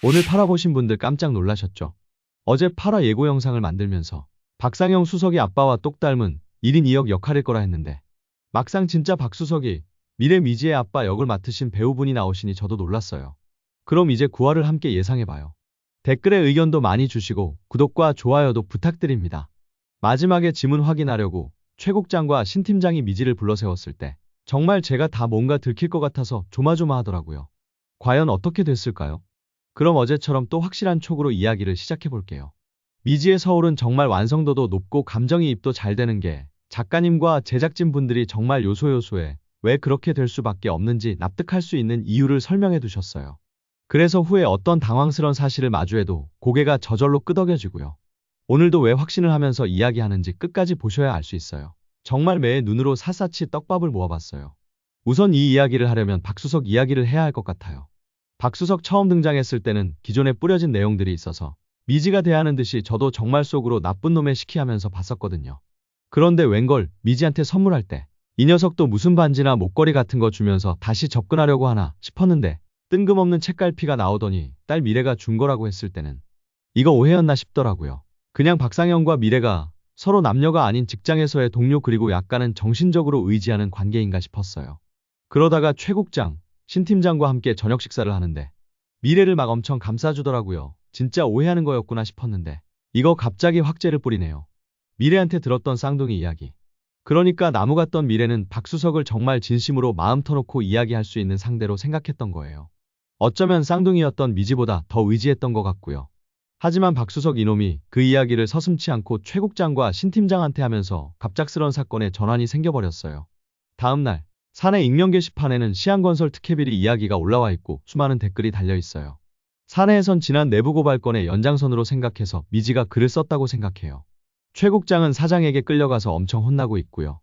오늘 8화 보신 분들 깜짝 놀라셨죠? 어제 8화 예고 영상을 만들면서 박상영 수석이 아빠와 똑 닮은 1인 2역 역할일 거라 했는데 막상 진짜 박수석이 미래 미지의 아빠 역을 맡으신 배우분이 나오시니 저도 놀랐어요. 그럼 이제 9화를 함께 예상해봐요. 댓글에 의견도 많이 주시고 구독과 좋아요도 부탁드립니다. 마지막에 지문 확인하려고 최 국장과 신 팀장이 미지를 불러세웠을 때 정말 제가 다 뭔가 들킬 것 같아서 조마조마하더라고요. 과연 어떻게 됐을까요? 그럼 어제처럼 또 확실한 촉으로 이야기를 시작해볼게요. 미지의 서울은 정말 완성도도 높고 감정이입도 잘 되는 게 작가님과 제작진 분들이 정말 요소요소에 왜 그렇게 될 수밖에 없는지 납득할 수 있는 이유를 설명해 두셨어요. 그래서 후에 어떤 당황스러운 사실을 마주해도 고개가 저절로 끄덕여지고요. 오늘도 왜 확신을 하면서 이야기하는지 끝까지 보셔야 알 수 있어요. 정말 매의 눈으로 샅샅이 떡밥을 모아봤어요. 우선 이 이야기를 하려면 박수석 이야기를 해야 할 것 같아요. 박수석 처음 등장했을 때는 기존에 뿌려진 내용들이 있어서 미지가 대하는 듯이 저도 정말 속으로 나쁜 놈의 시키하면서 봤었거든요. 그런데 웬걸 미지한테 선물할 때 이 녀석도 무슨 반지나 목걸이 같은 거 주면서 다시 접근하려고 하나 싶었는데 뜬금없는 책갈피가 나오더니 딸 미래가 준 거라고 했을 때는 이거 오해였나 싶더라고요. 그냥 박상영과 미래가 서로 남녀가 아닌 직장에서의 동료 그리고 약간은 정신적으로 의지하는 관계인가 싶었어요. 그러다가 최 국장, 신 팀장과 함께 저녁 식사를 하는데 미래를 막 엄청 감싸주더라고요. 진짜 오해하는 거였구나 싶었는데 이거 갑자기 확제를 뿌리네요. 미래한테 들었던 쌍둥이 이야기. 그러니까 나무 같던 미래는 박수석을 정말 진심으로 마음 터놓고 이야기할 수 있는 상대로 생각했던 거예요. 어쩌면 쌍둥이였던 미지보다 더 의지했던 것 같고요. 하지만 박수석 이놈이 그 이야기를 서슴지 않고 최 국장과 신 팀장한테 하면서 갑작스런 사건에 전환이 생겨버렸어요. 다음날 사내 익명 게시판에는 시안건설 특혜비리 이야기가 올라와 있고 수많은 댓글이 달려 있어요. 사내에선 지난 내부 고발건의 연장선으로 생각해서 미지가 글을 썼다고 생각해요. 최 국장은 사장에게 끌려가서 엄청 혼나고 있고요.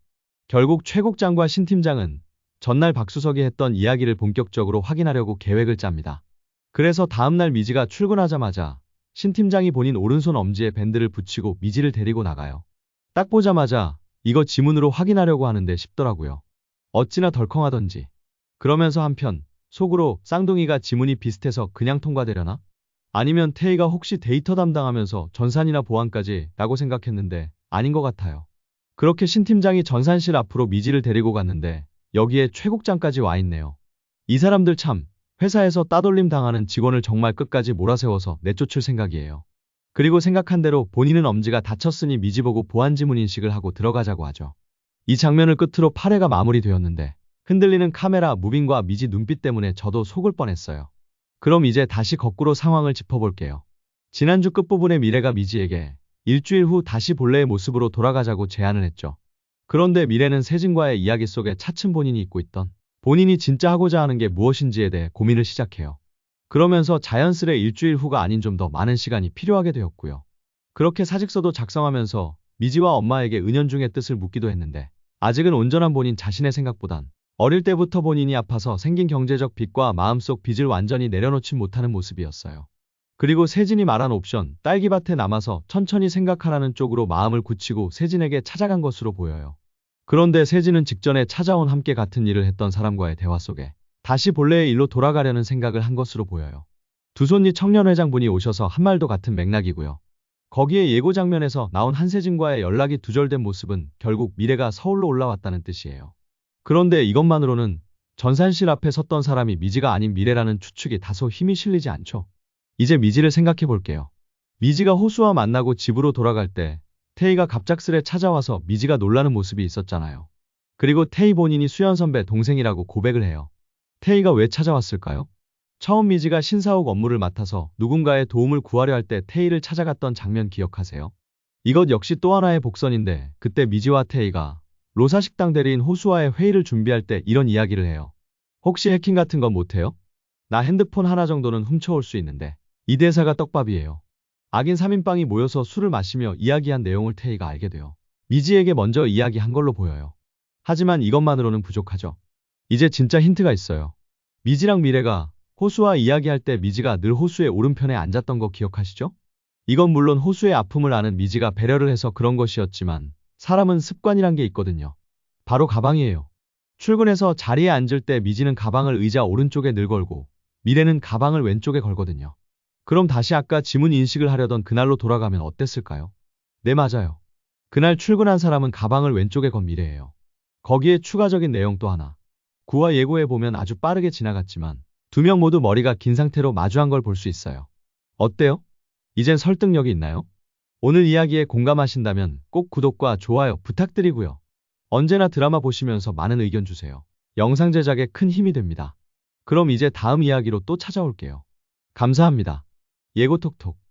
결국 최 국장과 신 팀장은 전날 박수석이 했던 이야기를 본격적으로 확인하려고 계획을 짭니다. 그래서 다음날 미지가 출근하자마자 신 팀장이 본인 오른손 엄지에 밴드를 붙이고 미지를 데리고 나가요. 딱 보자마자 이거 지문으로 확인하려고 하는데 싶더라고요. 어찌나 덜컹하던지. 그러면서 한편 속으로 쌍둥이가 지문이 비슷해서 그냥 통과되려나? 아니면 태희가 혹시 데이터 담당하면서 전산이나 보안까지 라고 생각했는데 아닌 것 같아요. 그렇게 신 팀장이 전산실 앞으로 미지를 데리고 갔는데 여기에 최 국장까지 와 있네요. 이 사람들 참 회사에서 따돌림 당하는 직원을 정말 끝까지 몰아세워서 내쫓을 생각이에요. 그리고 생각한 대로 본인은 엄지가 다쳤으니 미지 보고 보안 지문 인식을 하고 들어가자고 하죠. 이 장면을 끝으로 8회가 마무리되었는데 흔들리는 카메라 무빙과 미지 눈빛 때문에 저도 속을 뻔했어요. 그럼 이제 다시 거꾸로 상황을 짚어볼게요. 지난주 끝부분에 미래가 미지에게 일주일 후 다시 본래의 모습으로 돌아가자고 제안을 했죠. 그런데 미래는 세진과의 이야기 속에 차츰 본인이 잊고 있던 본인이 진짜 하고자 하는 게 무엇인지에 대해 고민을 시작해요. 그러면서 자연스레 일주일 후가 아닌 좀 더 많은 시간이 필요하게 되었고요. 그렇게 사직서도 작성하면서 미지와 엄마에게 은연중의 뜻을 묻기도 했는데 아직은 온전한 본인 자신의 생각보단 어릴 때부터 본인이 아파서 생긴 경제적 빚과 마음속 빚을 완전히 내려놓지 못하는 모습이었어요. 그리고 세진이 말한 옵션, 딸기밭에 남아서 천천히 생각하라는 쪽으로 마음을 굳히고 세진에게 찾아간 것으로 보여요. 그런데 세진은 직전에 찾아온 함께 같은 일을 했던 사람과의 대화 속에 다시 본래의 일로 돌아가려는 생각을 한 것으로 보여요. 두손리 청년회장분이 오셔서 한 말도 같은 맥락이고요. 거기에 예고 장면에서 나온 한세진과의 연락이 두절된 모습은 결국 미래가 서울로 올라왔다는 뜻이에요. 그런데 이것만으로는 전산실 앞에 섰던 사람이 미지가 아닌 미래라는 추측이 다소 힘이 실리지 않죠. 이제 미지를 생각해 볼게요. 미지가 호수와 만나고 집으로 돌아갈 때 태희가 갑작스레 찾아와서 미지가 놀라는 모습이 있었잖아요. 그리고 태희 본인이 수연 선배 동생이라고 고백을 해요. 태희가 왜 찾아왔을까요? 처음 미지가 신사옥 업무를 맡아서 누군가의 도움을 구하려 할 때 태희를 찾아갔던 장면 기억하세요? 이것 역시 또 하나의 복선인데 그때 미지와 태희가 로사식당 대리인 호수와의 회의를 준비할 때 이런 이야기를 해요. 혹시 해킹 같은 건 못해요? 나 핸드폰 하나 정도는 훔쳐올 수 있는데. 이 대사가 떡밥이에요. 악인 3인방이 모여서 술을 마시며 이야기한 내용을 태희가 알게 돼요. 미지에게 먼저 이야기한 걸로 보여요. 하지만 이것만으로는 부족하죠. 이제 진짜 힌트가 있어요. 미지랑 미래가 호수와 이야기할 때 미지가 늘 호수의 오른편에 앉았던 거 기억하시죠? 이건 물론 호수의 아픔을 아는 미지가 배려를 해서 그런 것이었지만 사람은 습관이란 게 있거든요. 바로 가방이에요. 출근해서 자리에 앉을 때 미지는 가방을 의자 오른쪽에 늘 걸고 미래는 가방을 왼쪽에 걸거든요. 그럼 다시 아까 지문 인식을 하려던 그날로 돌아가면 어땠을까요? 네, 맞아요. 그날 출근한 사람은 가방을 왼쪽에 건 미래예요. 거기에 추가적인 내용 또 하나. 구와 예고해 보면 아주 빠르게 지나갔지만 두 명 모두 머리가 긴 상태로 마주한 걸 볼 수 있어요. 어때요? 이젠 설득력이 있나요? 오늘 이야기에 공감하신다면 꼭 구독과 좋아요 부탁드리고요. 언제나 드라마 보시면서 많은 의견 주세요. 영상 제작에 큰 힘이 됩니다. 그럼 이제 다음 이야기로 또 찾아올게요. 감사합니다. 예고톡톡.